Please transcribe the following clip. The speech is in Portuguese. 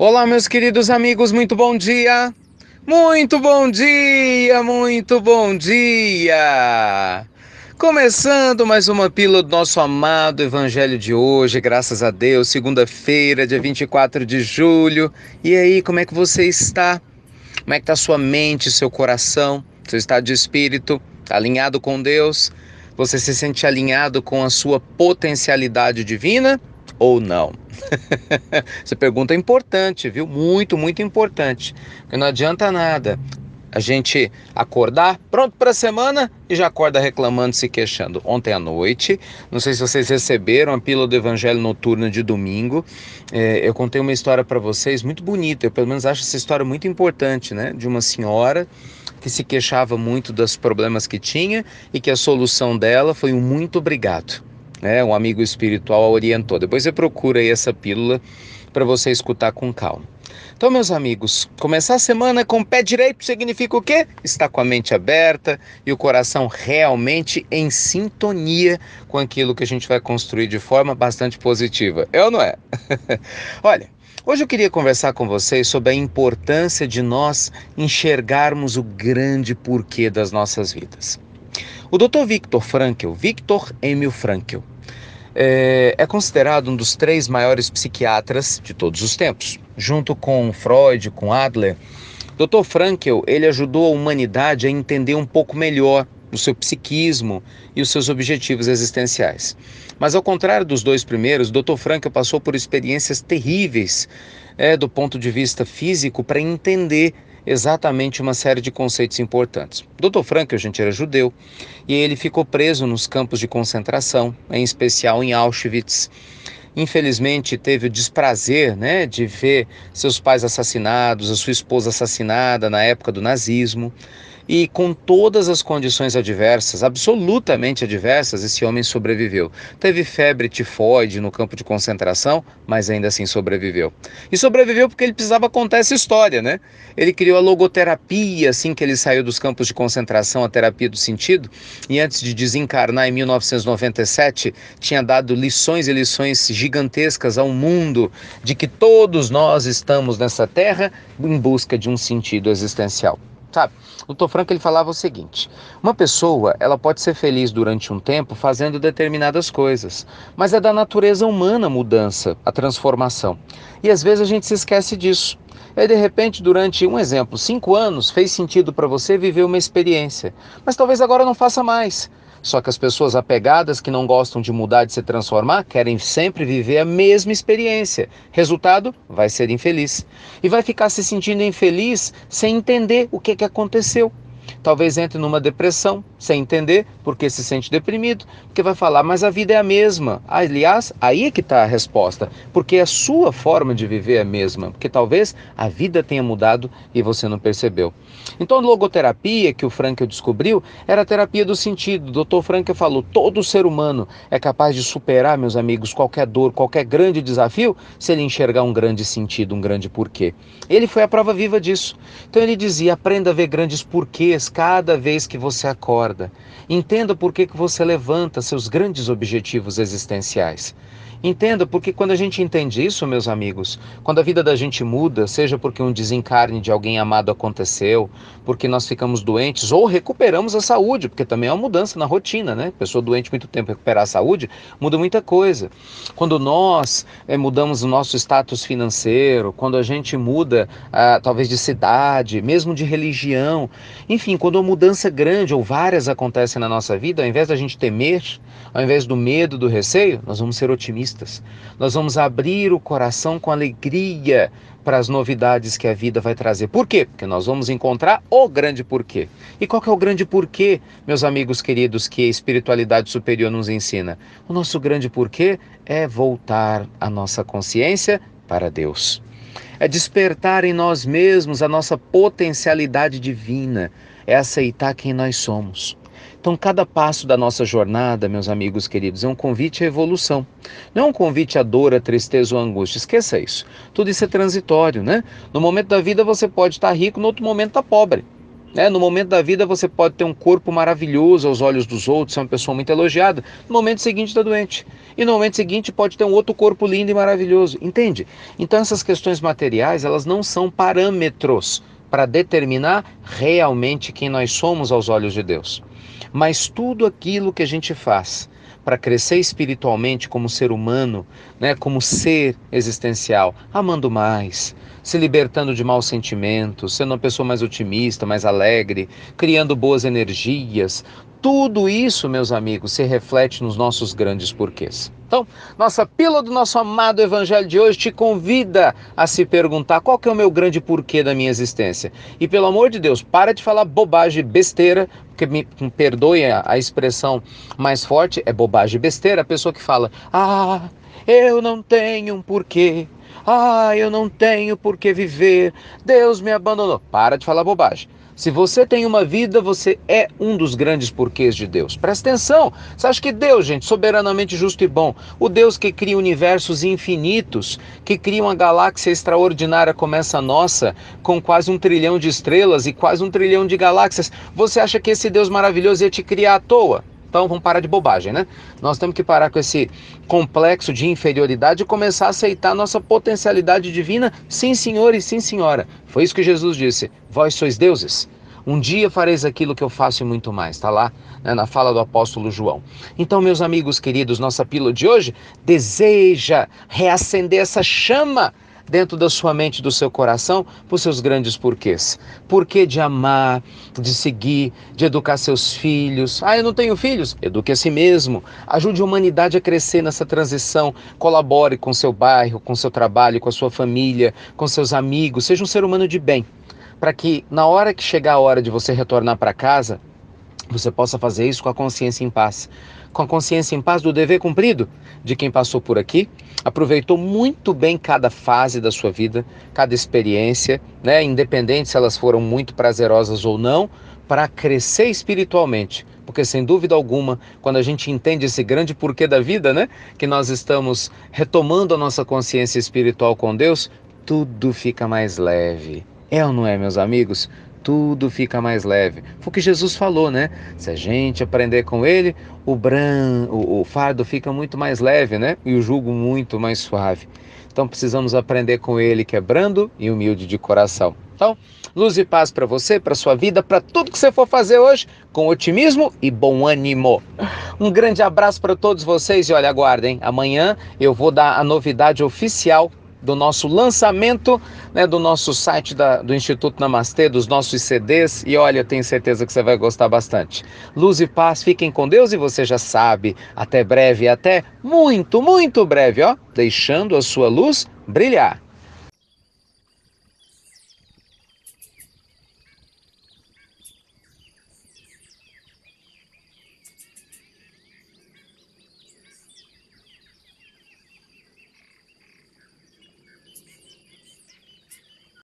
Olá, meus queridos amigos, muito bom dia! Muito bom dia, muito bom dia! Começando mais uma pílula do nosso amado Evangelho de hoje, graças a Deus, segunda-feira, dia 24 de julho. E aí, como é que você está? Como é que está sua mente, seu coração, seu estado de espírito? Está alinhado com Deus? Você se sente alinhado com a sua potencialidade divina ou não? Essa pergunta é importante, viu? Muito, muito importante. Porque não adianta nada a gente acordar pronto para a semana e já acorda reclamando, se queixando. Ontem à noite, não sei se vocês receberam a pílula do Evangelho Noturno de domingo, eu contei uma história para vocês muito bonita. Eu pelo menos acho essa história muito importante, né? De uma senhora que se queixava muito dos problemas que tinha e que a solução dela foi um muito obrigado. Um amigo espiritual a orientou. Depois você procura aí essa pílula para você escutar com calma. Então, meus amigos, começar a semana com o pé direito significa o quê? Estar com a mente aberta e o coração realmente em sintonia com aquilo que a gente vai construir de forma bastante positiva. É ou não é? Olha, hoje eu queria conversar com vocês sobre a importância de nós enxergarmos o grande porquê das nossas vidas. O Dr. Viktor Emil Frankl, é considerado um dos 3 maiores psiquiatras de todos os tempos. Junto com Freud, com Adler, Dr. Frankl, ele ajudou a humanidade a entender um pouco melhor o seu psiquismo e os seus objetivos existenciais. Mas ao contrário dos 2 primeiros, Dr. Frankl passou por experiências terríveis do ponto de vista físico para entender exatamente uma série de conceitos importantes. Dr. Frankl, gente, era judeu e ele ficou preso nos campos de concentração, em especial em Auschwitz. Infelizmente teve o desprazer, de ver seus pais assassinados, a sua esposa assassinada na época do nazismo. E com todas as condições adversas, absolutamente adversas, esse homem sobreviveu. Teve febre tifoide no campo de concentração, mas ainda assim sobreviveu. E sobreviveu porque ele precisava contar essa história, né? Ele criou a logoterapia assim que ele saiu dos campos de concentração, a terapia do sentido, e antes de desencarnar em 1997, tinha dado lições e lições gigantescas ao mundo de que todos nós estamos nessa terra em busca de um sentido existencial. Sabe, o Dr. Frankl ele falava o seguinte: uma pessoa ela pode ser feliz durante um tempo fazendo determinadas coisas, mas é da natureza humana a mudança, a transformação. E às vezes a gente se esquece disso. E aí, de repente, durante, um exemplo, 5 anos fez sentido para você viver uma experiência, mas talvez agora não faça mais. Só que as pessoas apegadas que não gostam de mudar, de se transformar, querem sempre viver a mesma experiência. Resultado, vai ser infeliz. E vai ficar se sentindo infeliz sem entender o que aconteceu. Talvez entre numa depressão, sem entender porque se sente deprimido, porque vai falar, mas a vida é a mesma. Aliás, aí é que está a resposta, porque a sua forma de viver é a mesma, porque talvez a vida tenha mudado e você não percebeu. Então a logoterapia que o Frankl descobriu era a terapia do sentido. O Dr. Frankl falou, todo ser humano é capaz de superar, meus amigos, qualquer dor, qualquer grande desafio, se ele enxergar um grande sentido, um grande porquê. Ele foi a prova viva disso. Então ele dizia, aprenda a ver grandes porquês cada vez que você acorda. Entenda por que você levanta seus grandes objetivos existenciais. Entenda porque quando a gente entende isso, meus amigos, quando a vida da gente muda, seja porque um desencarne de alguém amado aconteceu, porque nós ficamos doentes ou recuperamos a saúde, porque também é uma mudança na rotina, né? Pessoa doente muito tempo recuperar a saúde, muda muita coisa. Quando nós mudamos o nosso status financeiro, quando a gente muda talvez de cidade, mesmo de religião, enfim, quando uma mudança grande ou várias acontecem na nossa vida, ao invés da gente temer, ao invés do medo, do receio, nós vamos ser otimistas. Nós vamos abrir o coração com alegria para as novidades que a vida vai trazer. Por quê? Porque nós vamos encontrar o grande porquê. E qual que é o grande porquê, meus amigos queridos, que a espiritualidade superior nos ensina? O nosso grande porquê é voltar a nossa consciência para Deus. É despertar em nós mesmos a nossa potencialidade divina, é aceitar quem nós somos. Então, cada passo da nossa jornada, meus amigos queridos, é um convite à evolução. Não é um convite à dor, à tristeza ou à angústia. Esqueça isso. Tudo isso é transitório, né? No momento da vida você pode estar rico, no outro momento está pobre. né? No momento da vida você pode ter um corpo maravilhoso aos olhos dos outros, ser uma pessoa muito elogiada, no momento seguinte está doente. E no momento seguinte pode ter um outro corpo lindo e maravilhoso, entende? Então essas questões materiais, elas não são parâmetros para determinar realmente quem nós somos aos olhos de Deus. Mas tudo aquilo que a gente faz para crescer espiritualmente como ser humano, né, como ser existencial, amando mais, se libertando de maus sentimentos, sendo uma pessoa mais otimista, mais alegre, criando boas energias. Tudo isso, meus amigos, se reflete nos nossos grandes porquês. Então, nossa pílula do nosso amado Evangelho de hoje te convida a se perguntar qual que é o meu grande porquê da minha existência. E pelo amor de Deus, para de falar bobagem, besteira, porque me perdoe a expressão mais forte, é bobagem, besteira, a pessoa que fala, eu não tenho um porquê, eu não tenho por que viver, Deus me abandonou. Para de falar bobagem. Se você tem uma vida, você é um dos grandes porquês de Deus. Presta atenção. Você acha que Deus, gente, soberanamente justo e bom, o Deus que cria universos infinitos, que cria uma galáxia extraordinária como essa nossa, com quase 1 trilhão de estrelas e quase 1 trilhão de galáxias, você acha que esse Deus maravilhoso ia te criar à toa? Então vamos parar de bobagem, né? Nós temos que parar com esse complexo de inferioridade e começar a aceitar nossa potencialidade divina. Sim, senhor e sim, senhora. Foi isso que Jesus disse. Vós sois deuses. Um dia fareis aquilo que eu faço e muito mais. Está lá, né, na fala do apóstolo João. Então, meus amigos queridos, nossa pílula de hoje deseja reacender essa chama dentro da sua mente e do seu coração por seus grandes porquês. Porquê de amar, de seguir, de educar seus filhos. Eu não tenho filhos? Eduque a si mesmo. Ajude a humanidade a crescer nessa transição. Colabore com seu bairro, com seu trabalho, com a sua família, com seus amigos. Seja um ser humano de bem. Para que na hora que chegar a hora de você retornar para casa, você possa fazer isso com a consciência em paz. Com a consciência em paz do dever cumprido de quem passou por aqui, aproveitou muito bem cada fase da sua vida, cada experiência, né, independente se elas foram muito prazerosas ou não, para crescer espiritualmente. Porque sem dúvida alguma, quando a gente entende esse grande porquê da vida, né, que nós estamos retomando a nossa consciência espiritual com Deus, tudo fica mais leve. É ou não é, meus amigos? Tudo fica mais leve. Foi o que Jesus falou, né? Se a gente aprender com ele, o fardo fica muito mais leve, né? E o jugo muito mais suave. Então precisamos aprender com ele, que é brando e humilde de coração. Então, luz e paz para você, para sua vida, para tudo que você for fazer hoje, com otimismo e bom ânimo. Um grande abraço para todos vocês e olha, aguardem, amanhã eu vou dar a novidade oficial do nosso lançamento, né, do nosso site do Instituto Namastê, dos nossos CDs, e olha, eu tenho certeza que você vai gostar bastante. Luz e paz, fiquem com Deus e você já sabe, até breve, até muito, muito breve, deixando a sua luz brilhar.